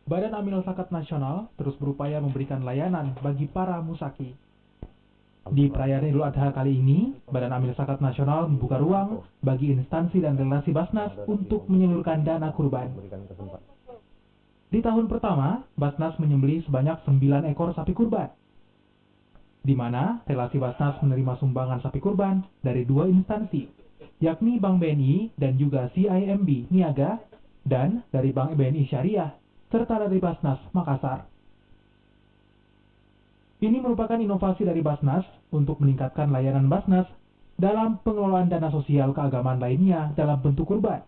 Badan Amil Zakat Nasional terus berupaya memberikan layanan bagi para musaki. Di perayaan Idul Adha kali ini, Badan Amil Zakat Nasional membuka ruang bagi instansi dan relasi Basnas untuk menyalurkan dana kurban. Di tahun pertama, Basnas menyembelih sebanyak 9 ekor sapi kurban, di mana relasi Basnas menerima sumbangan sapi kurban dari 2 instansi, yakni Bank BNI dan juga CIMB Niaga, dan dari Bank BNI Syariah, serta dari Basnas Makassar. Ini merupakan inovasi dari Basnas untuk meningkatkan layanan Basnas dalam pengelolaan dana sosial keagamaan lainnya dalam bentuk kurban,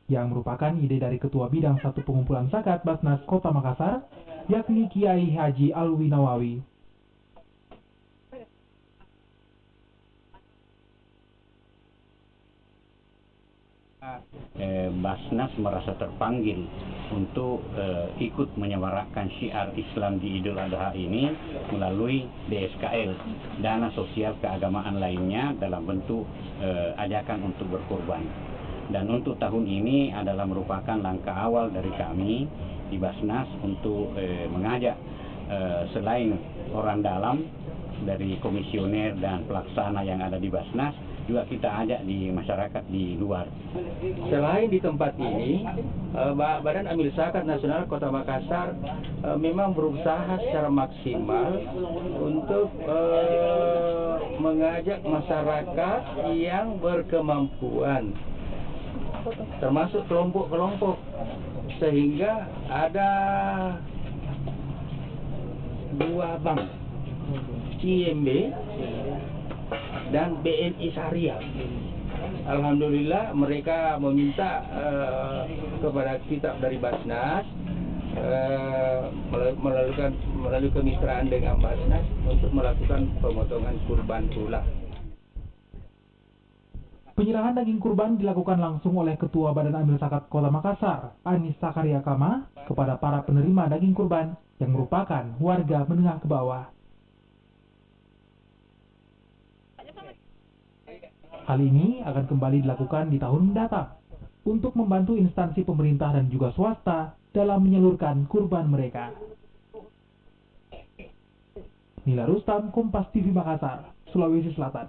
yang merupakan ide dari Ketua Bidang 1 Pengumpulan Zakat Basnas Kota Makassar, yakni Kiai Haji Alwi Nawawi. Basnas merasa terpanggil untuk ikut menyemarakkan syiar Islam di Idul Adha ini melalui DSKL, dana sosial keagamaan lainnya, dalam bentuk ajakan untuk berkorban. Dan untuk tahun ini adalah merupakan langkah awal dari kami di Basnas untuk mengajak selain orang dalam dari komisioner dan pelaksana yang ada di Basnas, juga kita ajak di masyarakat di luar. Selain di tempat ini, Badan Amil Zakat Nasional Kota Makassar memang berusaha secara maksimal untuk mengajak masyarakat yang berkemampuan, termasuk kelompok-kelompok, sehingga ada 2 bank, CIMB dan BNI Syariah. Alhamdulillah mereka meminta kepada kita dari Basnas melalui kemitraan dengan Basnas untuk melakukan pemotongan kurban pula. Penyerahan daging kurban dilakukan langsung oleh Ketua Badan Amil Zakat Kota Makassar, Anis Sakaria Kama, kepada para penerima daging kurban yang merupakan warga menengah ke bawah. Hal ini akan kembali dilakukan di tahun mendatang untuk membantu instansi pemerintah dan juga swasta dalam menyalurkan kurban mereka. Nila Rustam, Kompas TV Makassar, Sulawesi Selatan.